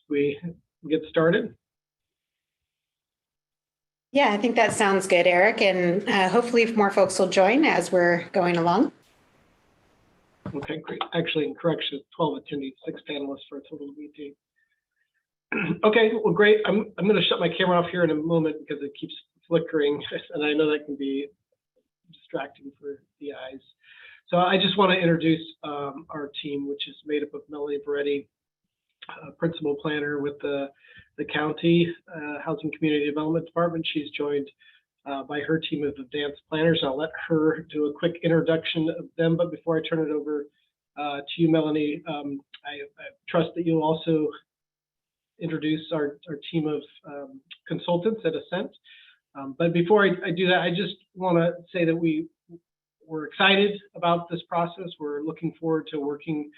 we get started? Yeah, I think that sounds good, Eric, and hopefully more folks will join as we're going along. Okay, great. Actually, in correction, 12 attendees, 6 panelists for a total of 18. Okay, well, great. I'm going to shut my camera off here in a moment because it keeps flickering, and I know that can be distracting for the eyes. So I just want to introduce our team, which is made up of Melanie Beretti, principal planner with the county Housing Community Development Department. She's joined by her team of advanced planners. I'll let her do a quick introduction of them, but before I turn it over to you, Melanie, I trust that you'll also introduce our team of consultants at Ascent. But before I do that, I just want to say that we're excited about this process. We're looking forward to working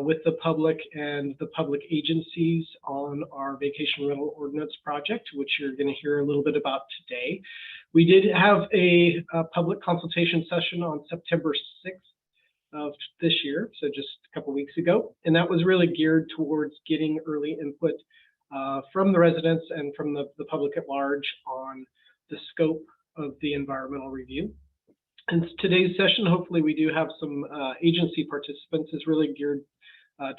with the public and the public agencies on our vacation rental ordinance project, which you're going to hear a little bit about today. We did have a public consultation session on September 6th of this year, so just a couple weeks ago, and that was really geared towards getting early input from the residents and from the public at large on the scope of the environmental review. And today's session, hopefully we do have some agency participants, is really geared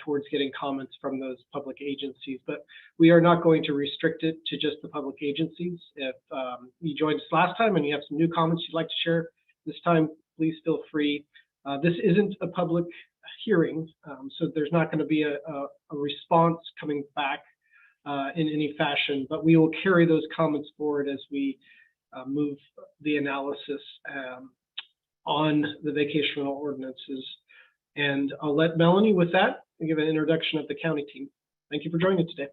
towards getting comments from those public agencies, but we are not going to restrict it to just the public agencies. If you joined us last time and you have some new comments you'd like to share this time, please feel free. This isn't a public hearing, so there's not going to be a response coming back in any fashion, but we will carry those comments forward as we move the analysis on the vacation rental ordinances. And I'll let Melanie, with that, give an introduction of the county team. Thank you for joining today.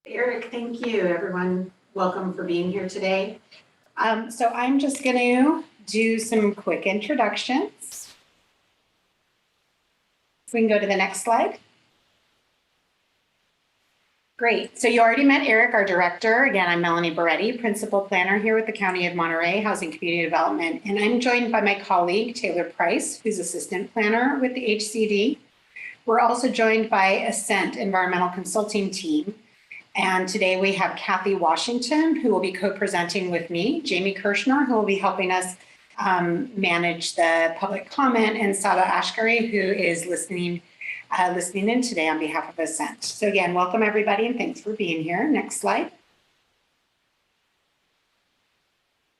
Eric, thank you, everyone. Welcome for being here today. So I'm just going to do some quick introductions. We can go to the next slide. Great. So you already met Eric, our director. Again, I'm Melanie Beretti, principal planner here with the County of Monterey Housing Community Development. And I'm joined by my colleague, Taylor Price, who's assistant planner with the HCD. We're also joined by Ascent Environmental Consulting Team. And today we have Kathy Washington, who will be co-presenting with me, Jamie Kirshner, who will be helping us manage the public comment, and Saba Ashkari, who is listening in today on behalf of Ascent. So again, welcome everybody and thanks for being here. Next slide.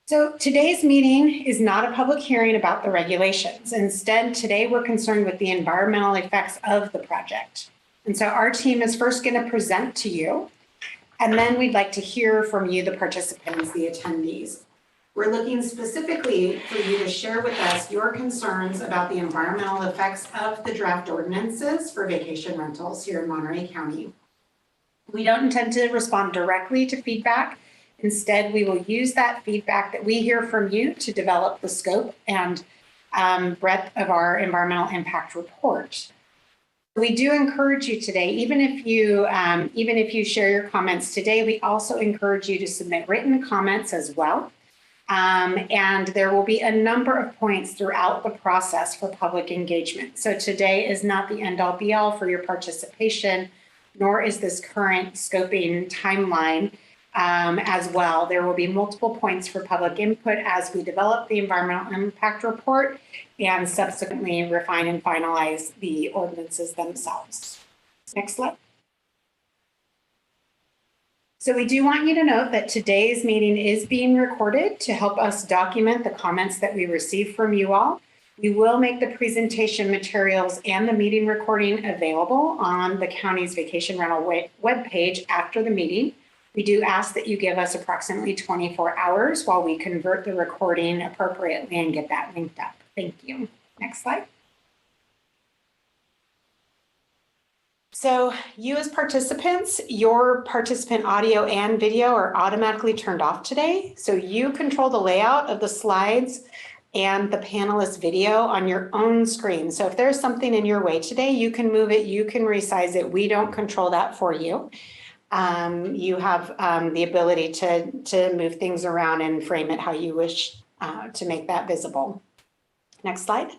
So today's meeting is not a public hearing about the regulations. Instead, today we're concerned with the environmental effects of the project. And so our team is first going to present to you, and then we'd like to hear from you, the participants, the attendees. We're looking specifically for you to share with us your concerns about the environmental effects of the draft ordinances for vacation rentals here in Monterey County. We don't intend to respond directly to feedback. Instead, we will use that feedback that we hear from you to develop the scope and breadth of our environmental impact report. We do encourage you today, even if you share your comments today, we also encourage you to submit written comments as well. And there will be a number of points throughout the process for public engagement. So today is not the end all be all for your participation, nor is this current scoping timeline as well. There will be multiple points for public input as we develop the environmental impact report and subsequently refine and finalize the ordinances themselves. Next slide. So we do want you to note that today's meeting is being recorded to help us document the comments that we receive from you all. We will make the presentation materials and the meeting recording available on the county's vacation rental webpage after the meeting. We do ask that you give us approximately 24 hours while we convert the recording appropriately and get that linked up. Thank you. Next slide. So you as participants, your participant audio and video are automatically turned off today. So you control the layout of the slides and the panelist video on your own screen. So if there's something in your way today, you can move it, you can resize it. We don't control that for you. You have the ability to move things around and frame it how you wish to make that visible. Next slide.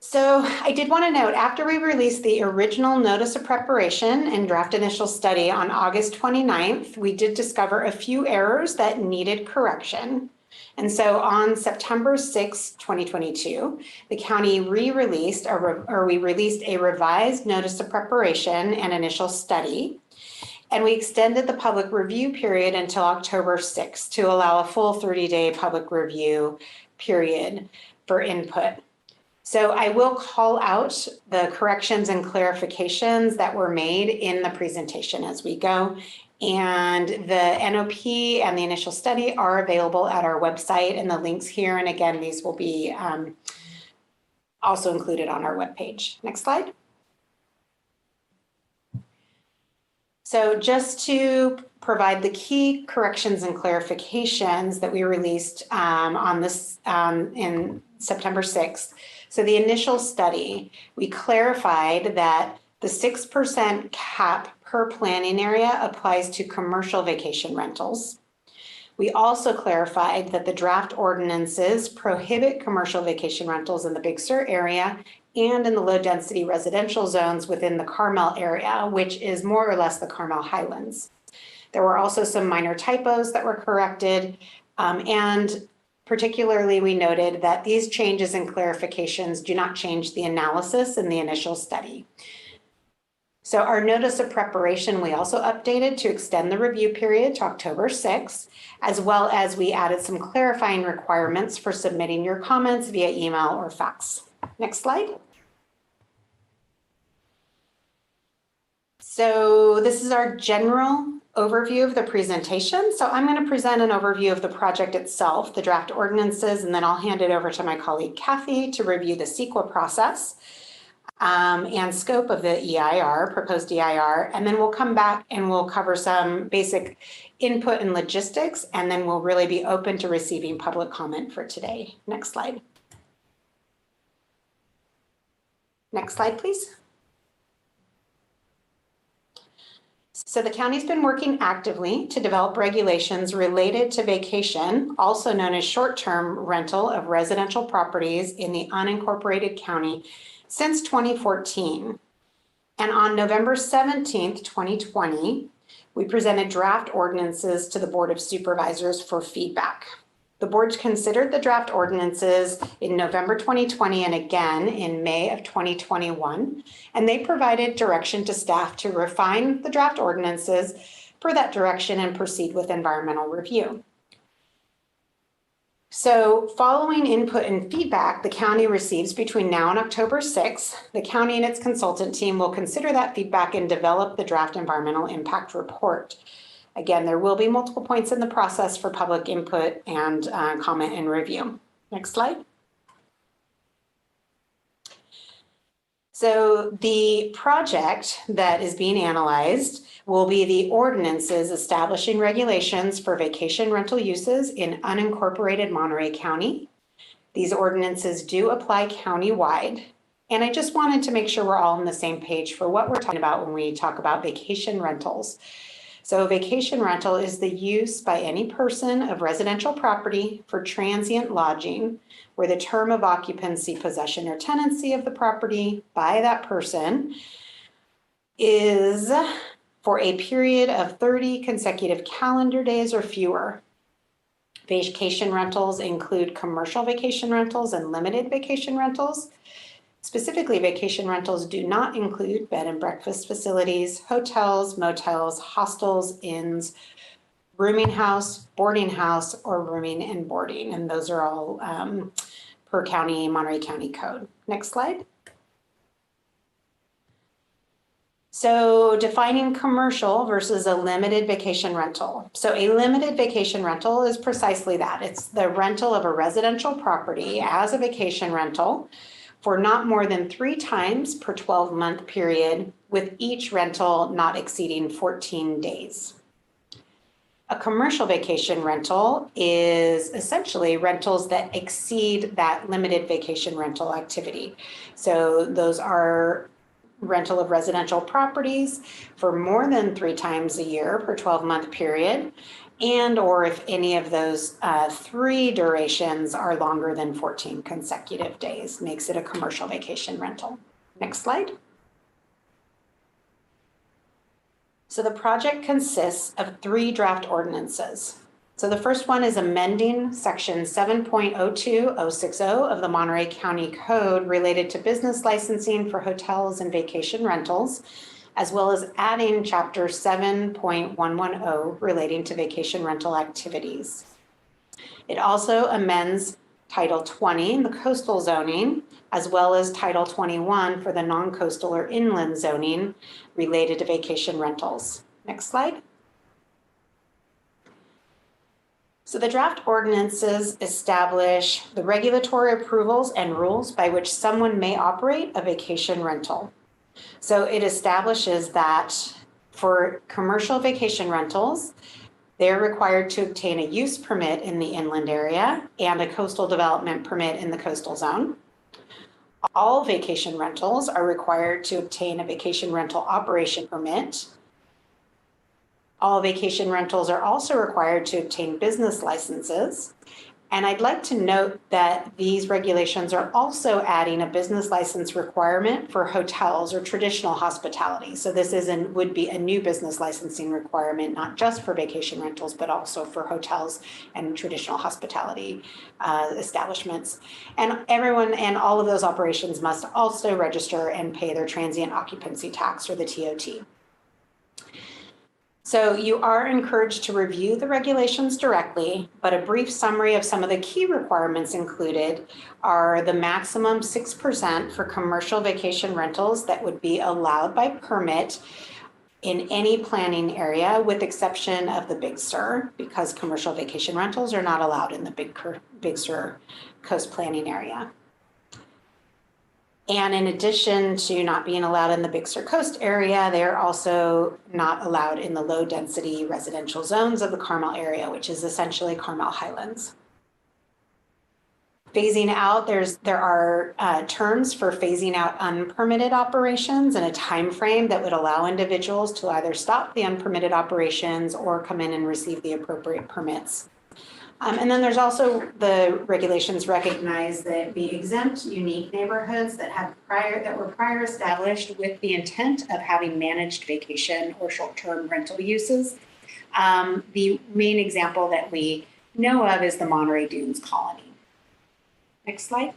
So I did want to note, after we released the original notice of preparation and draft initial study on August 29th, we did discover a few errors that needed correction. And so on September 6, 2022, the county we released a revised notice of preparation and initial study. And we extended the public review period until October 6th to allow a full 30-day public review period for input. So I will call out the corrections and clarifications that were made in the presentation as we go. And the NOP and the initial study are available at our website, and the links here. And again, these will be also included on our webpage. Next slide. So just to provide the key corrections and clarifications that we released on this in September 6th. So the initial study, we clarified that the 6% cap per planning area applies to commercial vacation rentals. We also clarified that the draft ordinances prohibit commercial vacation rentals in the Big Sur area and in the low density residential zones within the Carmel area, which is more or less the Carmel Highlands. There were also some minor typos that were corrected, and particularly we noted that these changes and clarifications do not change the analysis in the initial study. So our notice of preparation, we also updated to extend the review period to October 6th, as well as we added some clarifying requirements for submitting your comments via email or fax. Next slide. So this is our general overview of the presentation. So I'm going to present an overview of the project itself, the draft ordinances, and then I'll hand it over to my colleague Kathy to review the CEQA process and scope of the EIR, proposed EIR, and then we'll come back and we'll cover some basic input and logistics, and then we'll really be open to receiving public comment for today. Next slide. Next slide, please. So the county's been working actively to develop regulations related to vacation, also known as short-term rental of residential properties in the unincorporated county since 2014. And on November 17th, 2020, we presented draft ordinances to the Board of Supervisors for feedback. The board considered the draft ordinances in November 2020 and again in May of 2021, and they provided direction to staff to refine the draft ordinances per that direction and proceed with environmental review. So following input and feedback the county receives between now and October 6th, the county and its consultant team will consider that feedback and develop the draft environmental impact report. Again, there will be multiple points in the process for public input and comment and review. Next slide. So the project that is being analyzed will be the ordinances establishing regulations for vacation rental uses in unincorporated Monterey County. These ordinances do apply countywide. And I just wanted to make sure we're all on the same page for what we're talking about when we talk about vacation rentals. So vacation rental is the use by any person of residential property for transient lodging, where the term of occupancy, possession, or tenancy of the property by that person is for a period of 30 consecutive calendar days or fewer. Vacation rentals include commercial vacation rentals and limited vacation rentals. Specifically, vacation rentals do not include bed and breakfast facilities, hotels, motels, hostels, inns, rooming house, boarding house, or rooming and boarding. And those are all per county, Monterey County Code. Next slide. So defining commercial versus a limited vacation rental. So a limited vacation rental is precisely that. It's the rental of a residential property as a vacation rental for not more than 3 times per 12-month period, with each rental not exceeding 14 days. A commercial vacation rental is essentially rentals that exceed that limited vacation rental activity. So those are rental of residential properties for more than 3 times a year per 12-month period, and or if any of those 3 durations are longer than 14 consecutive days, makes it a commercial vacation rental. Next slide. So the project consists of 3 draft ordinances. So the first one is amending section 7.02060 of the Monterey County Code related to business licensing for hotels and vacation rentals, as well as adding chapter 7.110 relating to vacation rental activities. It also amends Title 20, the coastal zoning, as well as Title 21 for the non-coastal or inland zoning related to vacation rentals. Next slide. So the draft ordinances establish the regulatory approvals and rules by which someone may operate a vacation rental. So it establishes that for commercial vacation rentals, they're required to obtain a use permit in the inland area and a coastal development permit in the coastal zone. All vacation rentals are required to obtain a vacation rental operation permit. All vacation rentals are also required to obtain business licenses. And I'd like to note that these regulations are also adding a business license requirement for hotels or traditional hospitality. So this would be a new business licensing requirement, not just for vacation rentals, but also for hotels and traditional hospitality establishments. And everyone and all of those operations must also register and pay their transient occupancy tax, or the TOT. So you are encouraged to review the regulations directly, but a brief summary of some of the key requirements included are the maximum 6% for commercial vacation rentals that would be allowed by permit in any planning area, with exception of the Big Sur, because commercial vacation rentals are not allowed in the Big Sur coast planning area. And in addition to not being allowed in the Big Sur coast area, they're also not allowed in the low density residential zones of the Carmel area, which is essentially Carmel Highlands. Phasing out, there are terms for phasing out unpermitted operations and a time frame that would allow individuals to either stop the unpermitted operations or come in and receive the appropriate permits. And then there's also the regulations recognize that the exempt unique neighborhoods that were prior established with the intent of having managed vacation or short-term rental uses. The main example that we know of is the Monterey Dunes Colony. Next slide.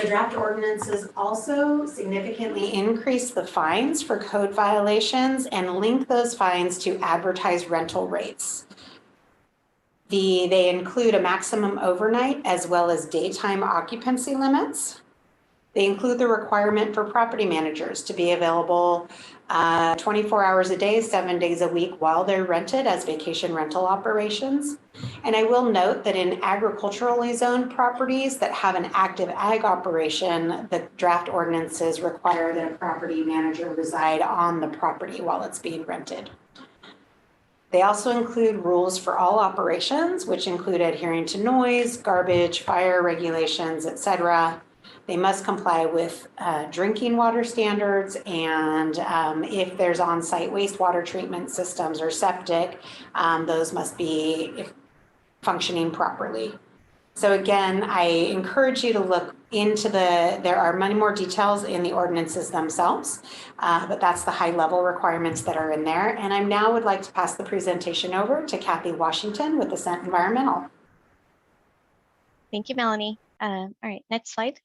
The draft ordinances also significantly increase the fines for code violations and link those fines to advertised rental rates. They include a maximum overnight as well as daytime occupancy limits. They include the requirement for property managers to be available 24 hours a day, 7 days a week while they're rented as vacation rental operations. And I will note that in agriculturally zoned properties that have an active ag operation, the draft ordinances require that a property manager reside on the property while it's being rented. They also include rules for all operations, which include adhering to noise, garbage, fire regulations, etc. They must comply with drinking water standards, and if there's on-site wastewater treatment systems or septic, those must be functioning properly. So again, I encourage you to look into there are many more details in the ordinances themselves, but that's the high level requirements that are in there. And I now would like to pass the presentation over to Kathy Washington with Ascent Environmental. Thank you, Melanie. All right, next slide.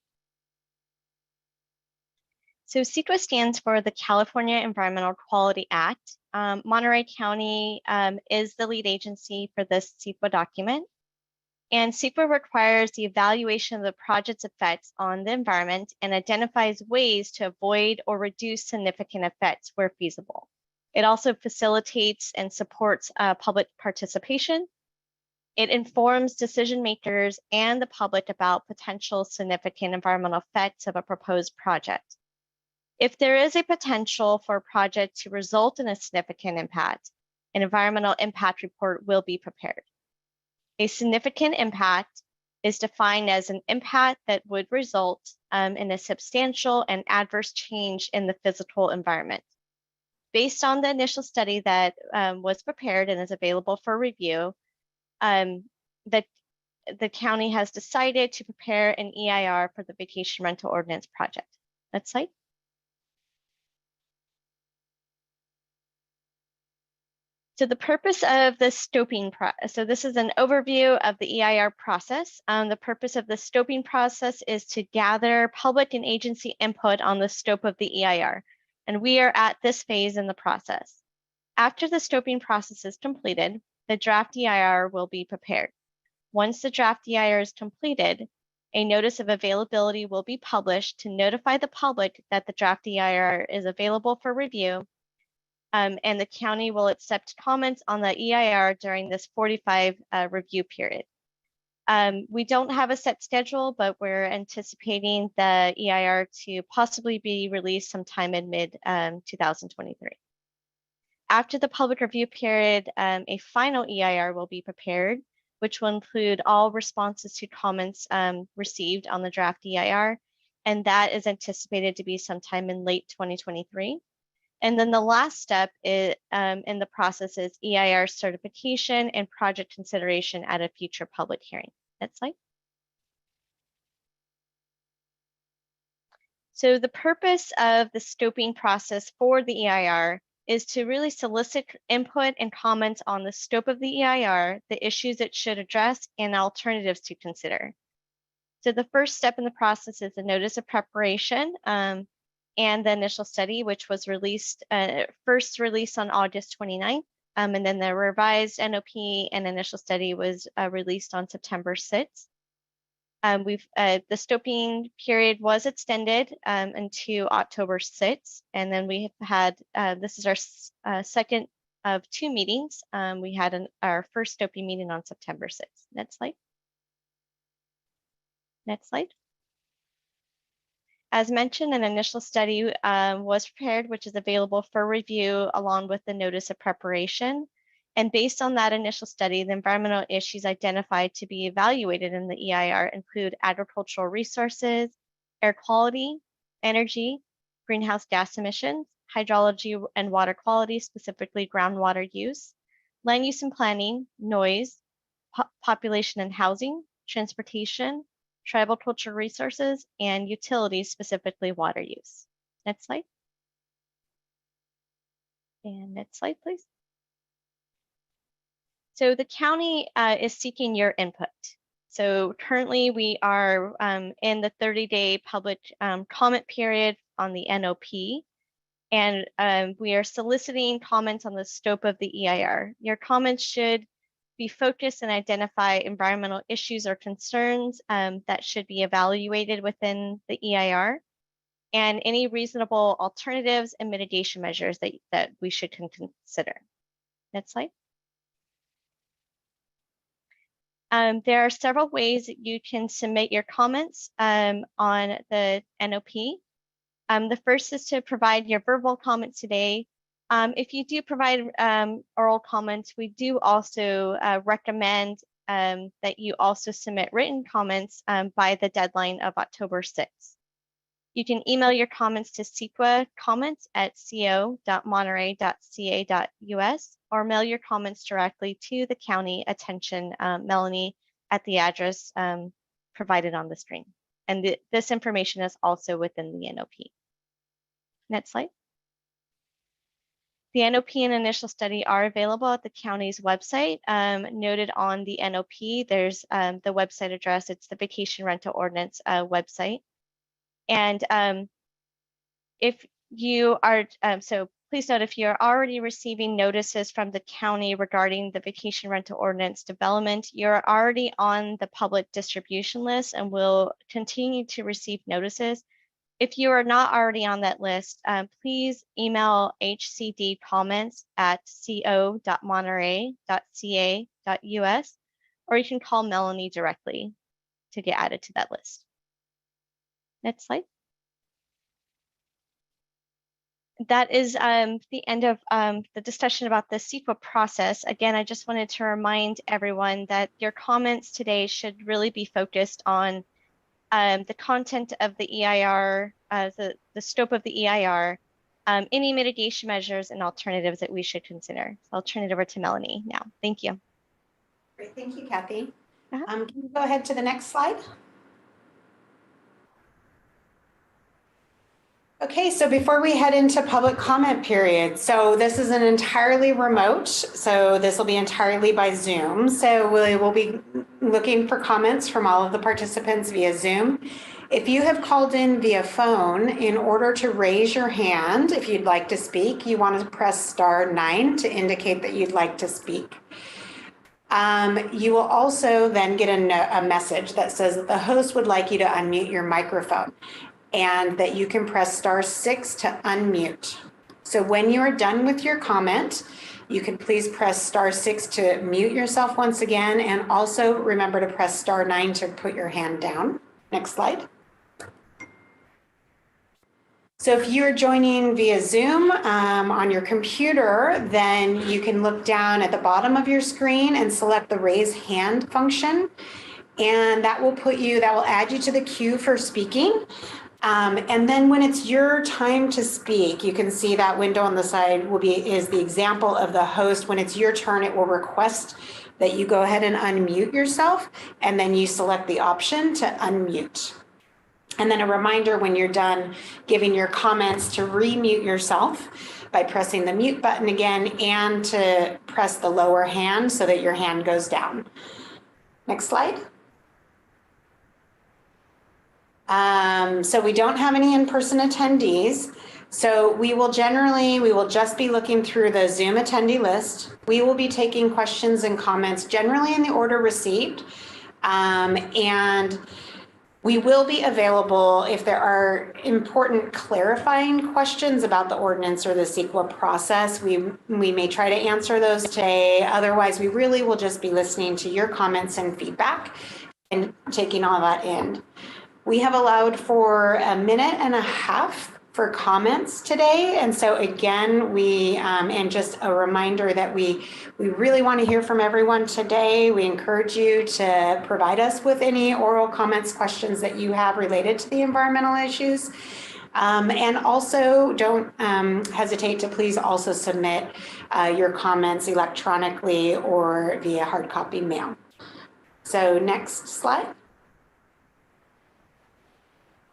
So CEQA stands for the California Environmental Quality Act. Monterey County is the lead agency for this CEQA document. And CEQA requires the evaluation of the project's effects on the environment and identifies ways to avoid or reduce significant effects where feasible. It also facilitates and supports public participation. It informs decision makers and the public about potential significant environmental effects of a proposed project. If there is a potential for a project to result in a significant impact, an environmental impact report will be prepared. A significant impact is defined as an impact that would result in a substantial and adverse change in the physical environment. Based on the initial study that was prepared and is available for review, the county has decided to prepare an EIR for the vacation rental ordinance project. Next slide. So the purpose of the scoping process, so this is an overview of the EIR process. The purpose of the scoping process is to gather public and agency input on the scope of the EIR. And we are at this phase in the process. After the scoping process is completed, the draft EIR will be prepared. Once the draft EIR is completed, a notice of availability will be published to notify the public that the draft EIR is available for review. And the county will accept comments on the EIR during this 45 review period. We don't have a set schedule, but we're anticipating the EIR to possibly be released sometime in mid-2023. After the public review period, a final EIR will be prepared, which will include all responses to comments received on the draft EIR, and that is anticipated to be sometime in late 2023. And then the last step in the process is EIR certification and project consideration at a future public hearing. Next slide. So the purpose of the scoping process for the EIR is to really solicit input and comments on the scope of the EIR, the issues it should address, and alternatives to consider. So the first step in the process is the notice of preparation and the initial study, which was first released on August 29th, and then the revised NOP and initial study was released on September 6th. The scoping period was extended into October 6th, and then we have had, this is our second of 2 meetings. We had our first scoping meeting on September 6th. Next slide. Next slide. As mentioned, an initial study was prepared, which is available for review along with the notice of preparation. And based on that initial study, the environmental issues identified to be evaluated in the EIR include agricultural resources, air quality, energy, greenhouse gas emissions, hydrology and water quality, specifically groundwater use, land use and planning, noise, population and housing, transportation, tribal cultural resources, and utilities, specifically water use. Next slide. And next slide, please. So the county is seeking your input. So currently we are in the 30-day public comment period on the NOP, and we are soliciting comments on the scope of the EIR. Your comments should be focused and identify environmental issues or concerns that should be evaluated within the EIR, and any reasonable alternatives and mitigation measures that we should consider. Next slide. There are several ways that you can submit your comments on the NOP. The first is to provide your verbal comments today. If you do provide oral comments, we do also recommend that you also submit written comments by the deadline of October 6th. You can email your comments to CEQA comments@co.monterey.ca.us or mail your comments directly to the county attention, Melanie, at the address provided on the screen. And this information is also within the NOP. Next slide. The NOP and initial study are available at the county's website. Noted on the NOP, there's the website address. It's the Vacation Rental Ordinance website. And if you are, so please note, if you're already receiving notices from the county regarding the Vacation Rental Ordinance development, you're already on the public distribution list and will continue to receive notices. If you are not already on that list, please email hcdcomments@co.monterey.ca.us, or you can call Melanie directly to get added to that list. Next slide. That is the end of the discussion about the CEQA process. Again, I just wanted to remind everyone that your comments today should really be focused on the content of the EIR, the scope of the EIR, any mitigation measures and alternatives that we should consider. So I'll turn it over to Melanie now. Thank you. Great, thank you, Kathy. Uh-huh. Can you go ahead to the next slide? Okay, so before we head into public comment period, so this is an entirely remote, so this will be entirely by Zoom. So we will be looking for comments from all of the participants via Zoom. If you have called in via phone, in order to raise your hand, if you'd like to speak, you want to press *9 to indicate that you'd like to speak. You will also then get a message that says that the host would like you to unmute your microphone and that you can press *6 to unmute. So when you are done with your comment, you can please press *6 to mute yourself once again, and also remember to press *9 to put your hand down. Next slide. So if you're joining via Zoom on your computer, then you can look down at the bottom of your screen and select the raise hand function. And that will add you to the queue for speaking. And then when it's your time to speak, you can see that window on the side is the example of the host. When it's your turn, it will request that you go ahead and unmute yourself, and then you select the option to unmute. And then a reminder when you're done giving your comments to remute yourself by pressing the mute button again, and to press the lower hand so that your hand goes down. Next slide. So we don't have any in-person attendees. So we will just be looking through the Zoom attendee list. We will be taking questions and comments generally in the order received. And we will be available if there are important clarifying questions about the ordinance or the CEQA process. We may try to answer those today. Otherwise, we really will just be listening to your comments and feedback and taking all that in. We have allowed for 1.5 minutes for comments today. And so again, and just a reminder that we really want to hear from everyone today. We encourage you to provide us with any oral comments, questions that you have related to the environmental issues. And also don't hesitate to please also submit your comments electronically or via hard copy mail. So next slide.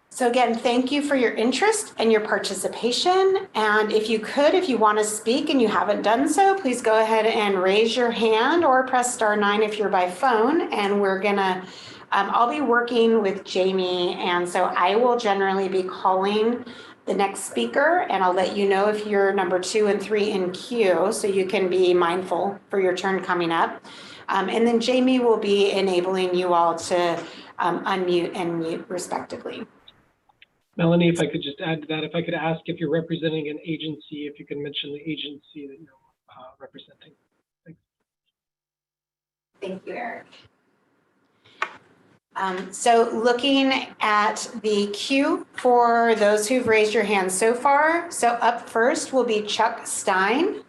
So again, thank you for your interest and your participation. And if you want to speak and you haven't done so, please go ahead and raise your hand or press *9 if you're by phone. And we're gonna, I'll be working with Jamie. And so I will generally be calling the next speaker, and I'll let you know if you're number 2 and 3 in queue, so you can be mindful for your turn coming up. And then Jamie will be enabling you all to unmute and mute respectively. Melanie, if I could just add to that, if I could ask if you're representing an agency, if you can mention the agency that you're representing. Thanks. Thank you, Eric. So looking at the queue for those who've raised your hand so far. So up first will be Chuck Stein.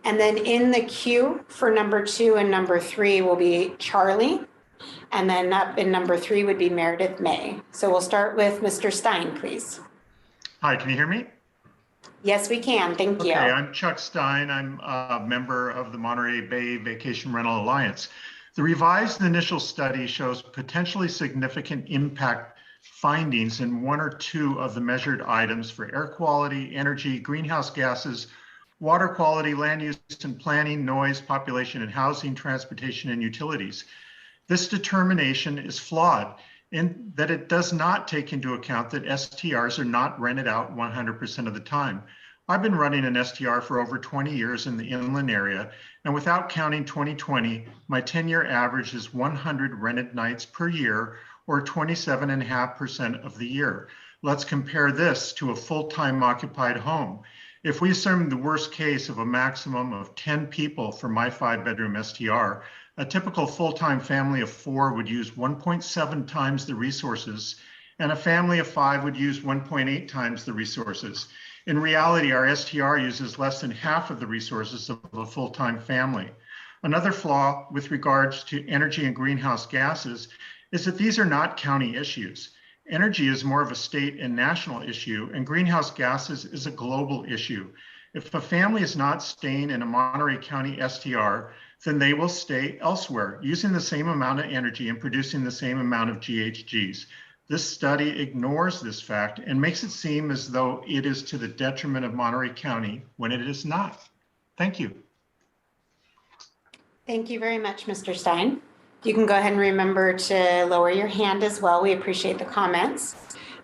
And then in the queue for number 2 and number 3 will be Charlie. And then up in number 3 would be Meredith May. So we'll start with Mr. Stein, please. Hi, can you hear me? Yes, we can. Thank you. Okay, I'm Chuck Stein. I'm a member of the Monterey Bay Vacation Rental Alliance. The revised initial study shows potentially significant impact findings in 1 or 2 of the measured items for air quality, energy, greenhouse gases, water quality, land use and planning, noise, population and housing, transportation and utilities. This determination is flawed in that it does not take into account that STRs are not rented out 100% of the time. I've been running an STR for over 20 years in the inland area, and without counting 2020, my 10-year average is 100 rented nights per year, or 27.5% of the year. Let's compare this to a full-time occupied home. If we assume the worst case of a maximum of 10 people for my 5-bedroom STR, a typical full-time family of 4 would use 1.7 times the resources, and a family of 5 would use 1.8 times the resources. In reality, our STR uses less than half of the resources of a full-time family. Another flaw with regards to energy and greenhouse gases is that these are not county issues. Energy is more of a state and national issue, and greenhouse gases is a global issue. If a family is not staying in a Monterey County STR, then they will stay elsewhere, using the same amount of energy and producing the same amount of GHGs. This study ignores this fact and makes it seem as though it is to the detriment of Monterey County when it is not. Thank you. Thank you very much, Mr. Stein. You can go ahead and remember to lower your hand as well. We appreciate the comments.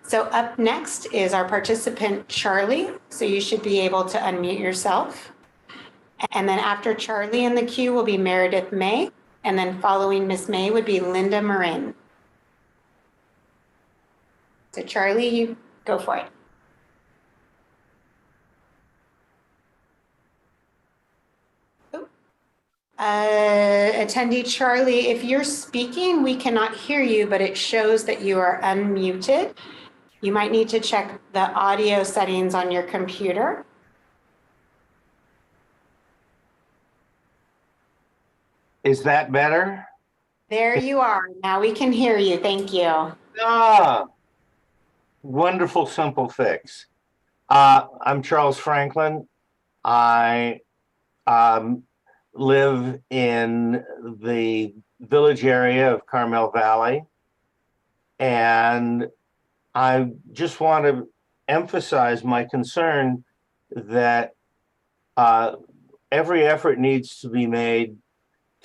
So up next is our participant, Charlie. So you should be able to unmute yourself. And then after Charlie in the queue will be Meredith May. And then following Miss May would be Linda Marin. So Charlie, you go for it. Attendee Charlie, if you're speaking, we cannot hear you, but it shows that you are unmuted. You might need to check the audio settings on your computer. Is that better? There you are. Now we can hear you. Thank you. Ah, wonderful, simple fix. I'm Charles Franklin. I live in the village area of Carmel Valley. And I just want to emphasize my concern that every effort needs to be made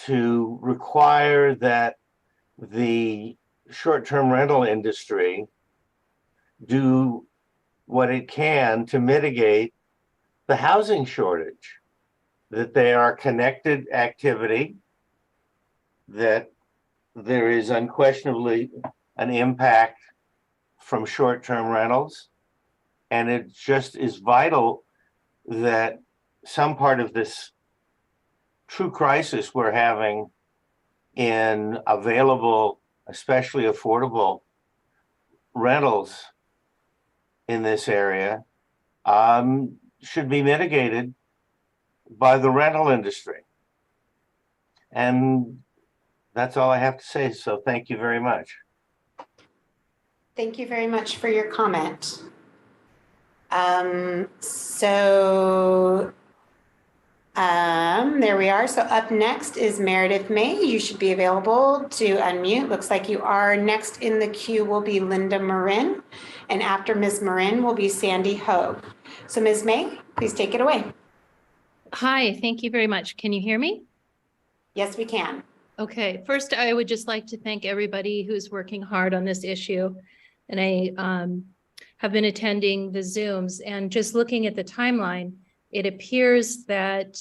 to require that the short-term rental industry do what it can to mitigate the housing shortage, that they are connected activity, that there is unquestionably an impact from short-term rentals, and it just is vital that some part of this true crisis we're having in available, especially affordable rentals in this area should be mitigated by the rental industry. And that's all I have to say. So thank you very much. Thank you very much for your comment. There we are. So up next is Meredith May. You should be available to unmute. Looks like you are. Next in the queue will be Linda Marin. And after Ms. Marin will be Sandy Hogue. So Ms. May, please take it away. Hi, thank you very much. Can you hear me? Yes, we can. Okay, first, I would just like to thank everybody who's working hard on this issue. And I have been attending the Zooms, and just looking at the timeline, it appears that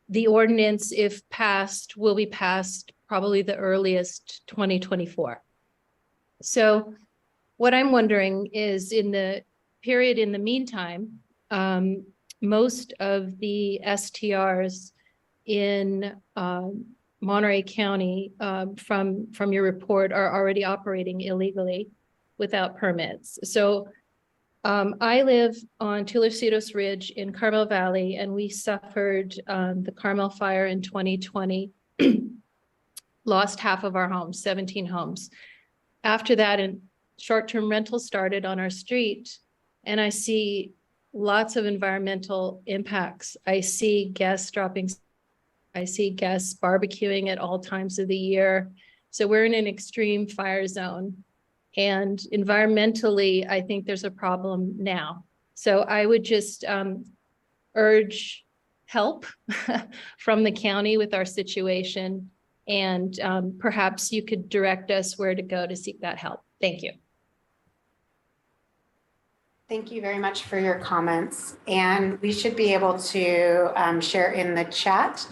the ordinance, if passed, will be passed probably the earliest 2024. So what I'm wondering is, in the period in the meantime, most of the STRs in Monterey County, from your report, are already operating illegally without permits. So I live on Tularcitos Ridge in Carmel Valley, and we suffered the Carmel fire in 2020, lost half of our homes, 17 homes. After that, short-term rentals started on our street, and I see lots of environmental impacts. I see guests dropping, I see guests barbecuing at all times of the year. So we're in an extreme fire zone. And environmentally, I think there's a problem now. So I would just urge help from the county with our situation. And perhaps you could direct us where to go to seek that help. Thank you. Thank you very much for your comments. And we should be able to share in the chat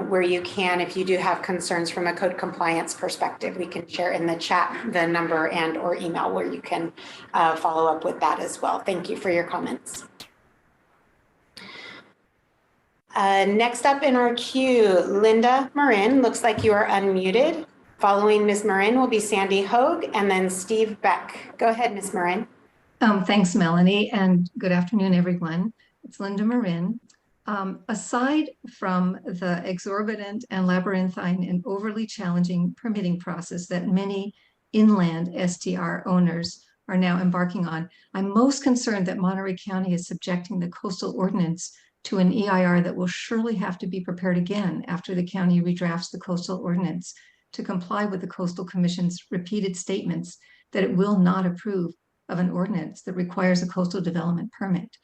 where you can, if you do have concerns from a code compliance perspective, we can share in the chat the number and or email where you can follow up with that as well. Thank you for your comments. Next up in our queue, Linda Marin. Looks like you are unmuted. Following Ms. Marin will be Sandy Hogue and then Steve Beck. Go ahead, Ms. Marin. Thanks, Melanie, and good afternoon, everyone. It's Linda Marin. Aside from the exorbitant and labyrinthine and overly challenging permitting process that many inland STR owners are now embarking on. I'm most concerned that Monterey County is subjecting the coastal ordinance to an EIR that will surely have to be prepared again after the county redrafts the coastal ordinance to comply with the Coastal Commission's repeated statements that it will not approve of an ordinance that requires a coastal development permit.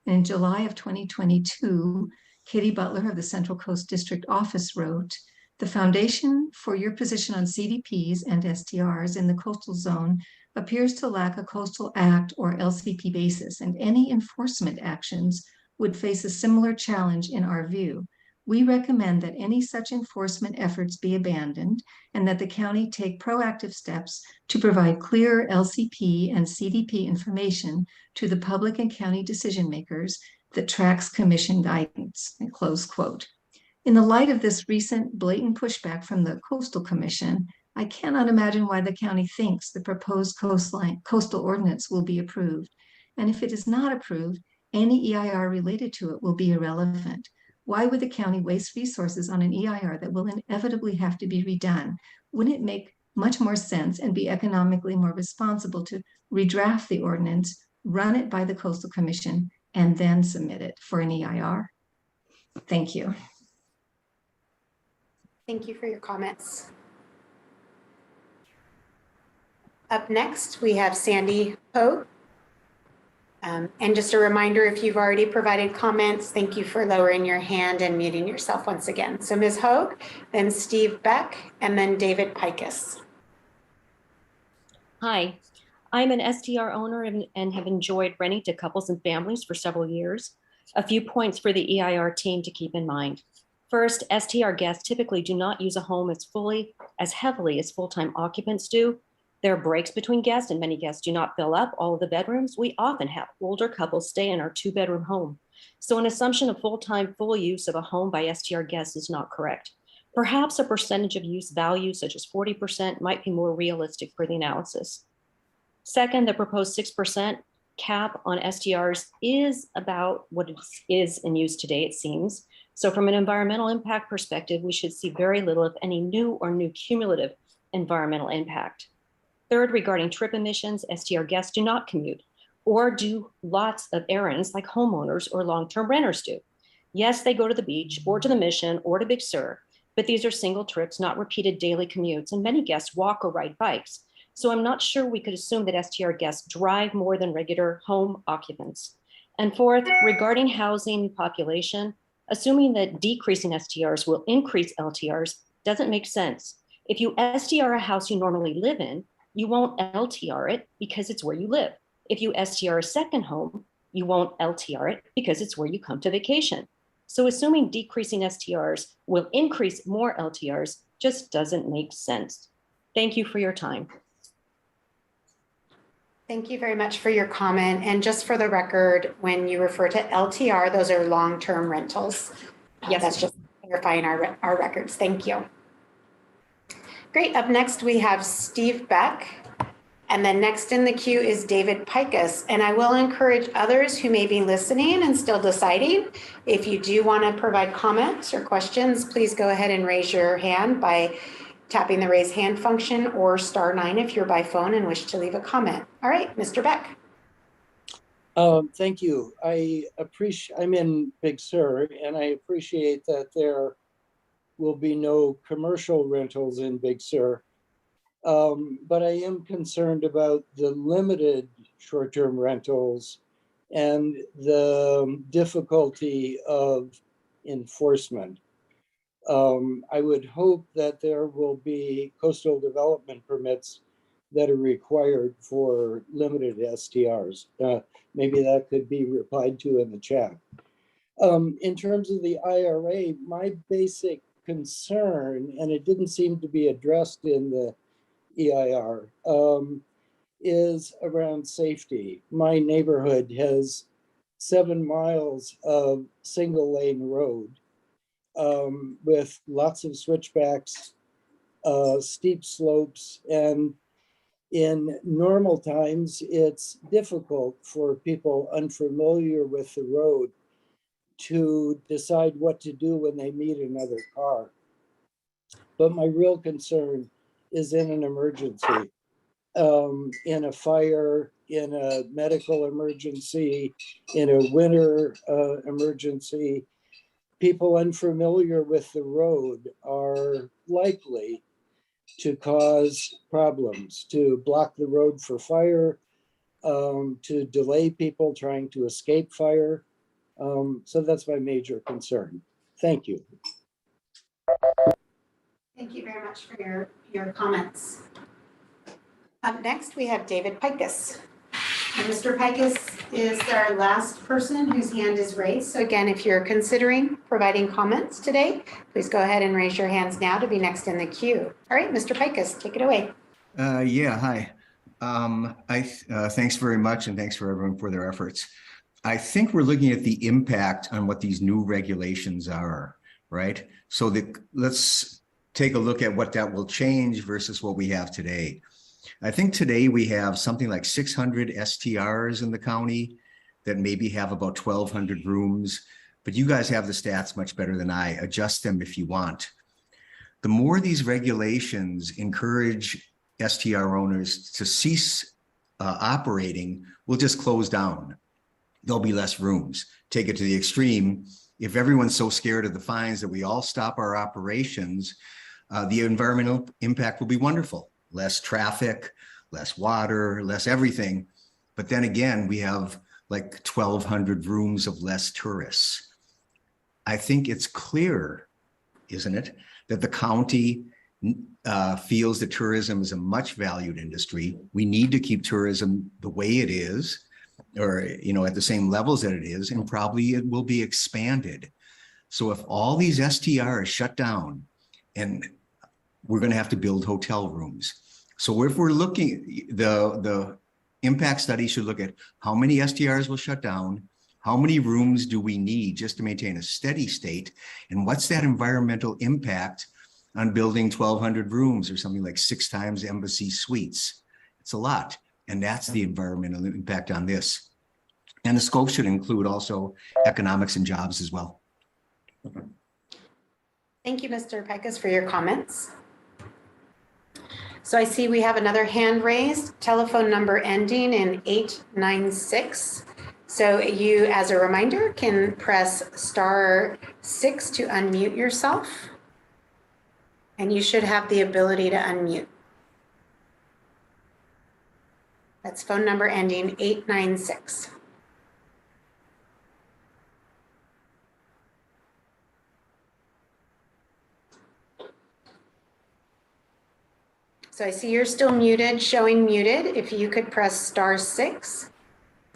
And in July of 2022, Katie Butler of the Central Coast District Office wrote, "The foundation for your position on CDPs and STRs in the coastal zone appears to lack a coastal act or LCP basis, and any enforcement actions would face a similar challenge in our view. We recommend that any such enforcement efforts be abandoned and that the county take proactive steps to provide clear LCP and CDP information to the public and county decision makers that tracks commission guidance," and close quote. In the light of this recent blatant pushback from the Coastal Commission, I cannot imagine why the county thinks the proposed coastal ordinance will be approved. And if it is not approved, any EIR related to it will be irrelevant. Why would the county waste resources on an EIR that will inevitably have to be redone? Wouldn't it make much more sense and be economically more responsible to redraft the ordinance, run it by the Coastal Commission, and then submit it for an EIR? Thank you. Thank you for your comments. Up next, we have Sandy Poe. And just a reminder, if you've already provided comments, thank you for lowering your hand and muting yourself once again. So Ms. Hogue, then Steve Beck, and then David Pikus. Hi, I'm an STR owner and have enjoyed renting to couples and families for several years. A few points for the EIR team to keep in mind. First, STR guests typically do not use a home as heavily as full-time occupants do. There are breaks between guests and many guests do not fill up all of the bedrooms. We often have older couples stay in our 2-bedroom home. So an assumption of full-time, full use of a home by STR guests is not correct. Perhaps a percentage of use value such as 40% might be more realistic for the analysis. Second, the proposed 6% cap on STRs is about what it is in use today, it seems. So from an environmental impact perspective, we should see very little, if any, new cumulative environmental impact. Third, regarding trip emissions, STR guests do not commute or do lots of errands like homeowners or long-term renters do. Yes, they go to the beach or to the Mission or to Big Sur, but these are single trips, not repeated daily commutes, and many guests walk or ride bikes. So I'm not sure we could assume that STR guests drive more than regular home occupants. And fourth, regarding housing population, assuming that decreasing STRs will increase LTRs doesn't make sense. If you STR a house you normally live in, you won't LTR it because it's where you live. If you STR a second home, you won't LTR it because it's where you come to vacation. So assuming decreasing STRs will increase more LTRs just doesn't make sense. Thank you for your time. Thank you very much for your comment. And just for the record, when you refer to LTR, those are long-term rentals. Yes. That's just clarifying our records. Thank you. Great. Up next, we have Steve Beck. And then next in the queue is David Pikus. And I will encourage others who may be listening and still deciding, if you do want to provide comments or questions, please go ahead and raise your hand by tapping the raise hand function or *9 if you're by phone and wish to leave a comment. All right, Mr. Beck. Thank you. I'm in Big Sur, and I appreciate that there will be no commercial rentals in Big Sur. But I am concerned about the limited short-term rentals and the difficulty of enforcement. I would hope that there will be coastal development permits that are required for limited STRs. Maybe that could be replied to in the chat. In terms of the IRA, my basic concern, and it didn't seem to be addressed in the EIR, is around safety. My neighborhood has 7 miles of single lane road with lots of switchbacks, steep slopes, and in normal times, it's difficult for people unfamiliar with the road to decide what to do when they meet another car. But my real concern is in an emergency. in a fire, in a medical emergency, in a winter emergency. People unfamiliar with the road are likely to cause problems, to block the road for fire, to delay people trying to escape fire. So that's my major concern. Thank you. Thank you very much for your comments. Up next, we have David Pikus. And Mr. Pikus is our last person whose hand is raised. So again, if you're considering providing comments today, please go ahead and raise your hands now to be next in the queue. All right, Mr. Pikus, take it away. Yeah, hi. Thanks very much, and thanks for everyone for their efforts. I think we're looking at the impact on what these new regulations are, right? So let's take a look at what that will change versus what we have today. I think today we have something like 600 STRs in the county that maybe have about 1,200 rooms, but you guys have the stats much better than I. Adjust them if you want. The more these regulations encourage STR owners to cease operating, we'll just close down. There'll be less rooms. Take it to the extreme. If everyone's so scared of the fines that we all stop our operations, the environmental impact will be wonderful. Less traffic, less water, less everything. But then again, we have like 1,200 rooms of less tourists. I think it's clear, isn't it, that the county feels that tourism is a much valued industry. We need to keep tourism the way it is, or at the same levels that it is, and probably it will be expanded. So if all these STRs shut down, and we're going to have to build hotel rooms. So if we're looking, the impact study should look at how many STRs will shut down, how many rooms do we need just to maintain a steady state, and what's that environmental impact on building 1,200 rooms or something like 6 times Embassy Suites. It's a lot, and that's the environmental impact on this. And the scope should include also economics and jobs as well. Thank you, Mr. Pikus, for your comments. So I see we have another hand raised, telephone number ending in 896. So you, as a reminder, can press *6 to unmute yourself. And you should have the ability to unmute. That's phone number ending 896. So I see you're still muted, showing muted. If you could press *6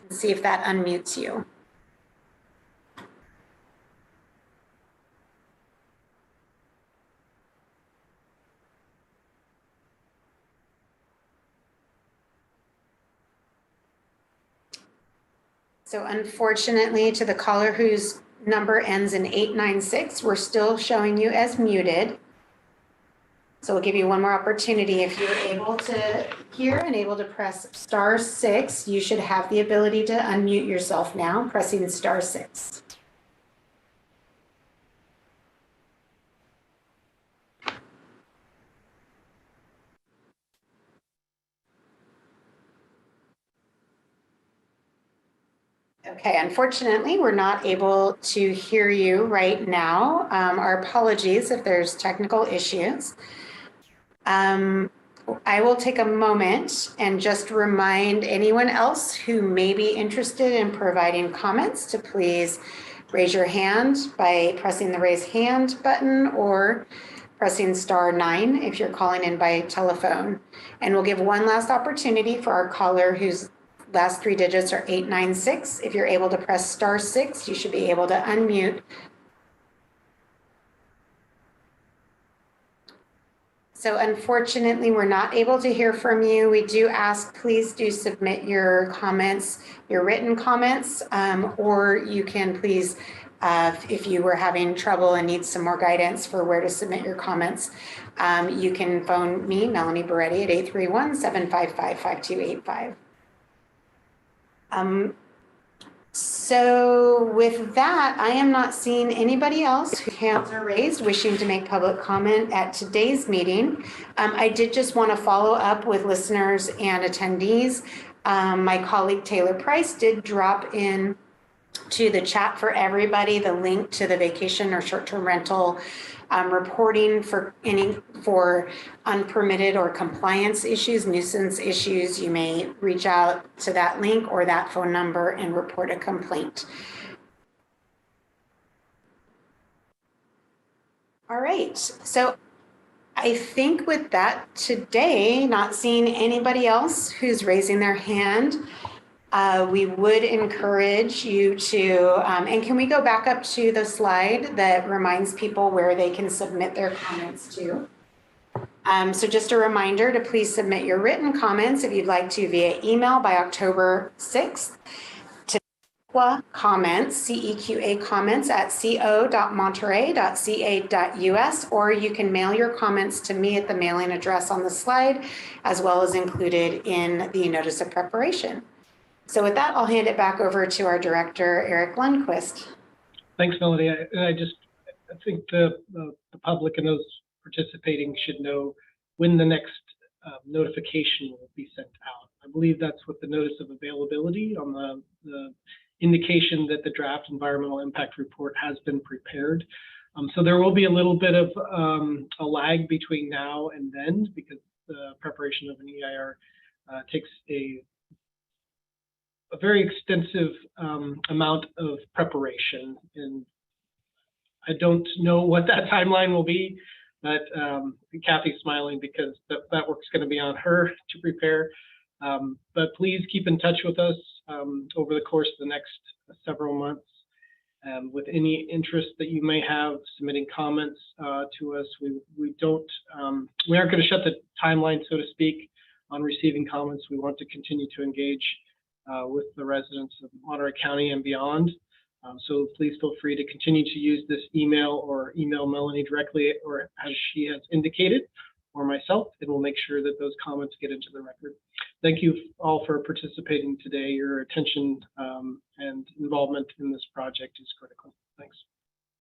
and see if that unmutes you. So unfortunately, to the caller whose number ends in 896, we're still showing you as muted. So we'll give you one more opportunity. If you're able to hear and able to press *6, you should have the ability to unmute yourself now, pressing *6. Okay, unfortunately, we're not able to hear you right now. Our apologies if there's technical issues. I will take a moment and just remind anyone else who may be interested in providing comments to please raise your hand by pressing the raise hand button or pressing *9 if you're calling in by telephone. And we'll give one last opportunity for our caller whose last 3 digits are 896. If you're able to press *6, you should be able to unmute. So unfortunately, we're not able to hear from you. We do ask, please do submit your comments, your written comments, or you can please, if you were having trouble and need some more guidance for where to submit your comments, you can phone me, Melanie Beretti, at 831-755-5285. So with that, I am not seeing anybody else whose hands are raised wishing to make public comment at today's meeting. I did just want to follow up with listeners and attendees. My colleague Taylor Price did drop in to the chat for everybody the link to the vacation or short-term rental reporting for unpermitted or compliance issues, nuisance issues. You may reach out to that link or that phone number and report a complaint. All right, so I think with that today, not seeing anybody else who's raising their hand, we would encourage you to, and can we go back up to the slide that reminds people where they can submit their comments to? So just a reminder to please submit your written comments if you'd like to via email by October 6th to CEQA comments, CEQA comments at co.monterey.ca.us, or you can mail your comments to me at the mailing address on the slide, as well as included in the notice of preparation. So with that, I'll hand it back over to our director, Eric Lundquist. Thanks, Melody. I think the public and those participating should know when the next notification will be sent out. I believe that's what the notice of availability on the indication that the draft environmental impact report has been prepared. So there will be a little bit of a lag between now and then, because the preparation of an EIR takes a very extensive amount of preparation, and I don't know what that timeline will be, but Kathy's smiling because that work's going to be on her to prepare. But please keep in touch with us over the course of the next several months with any interest that you may have submitting comments to us. We aren't going to shut the timeline, so to speak, on receiving comments. We want to continue to engage with the residents of Monterey County and beyond. So please feel free to continue to use this email or email Melanie directly, or as she has indicated, or myself, and we'll make sure that those comments get into the record. Thank you all for participating today. Your attention and involvement in this project is critical. Thanks.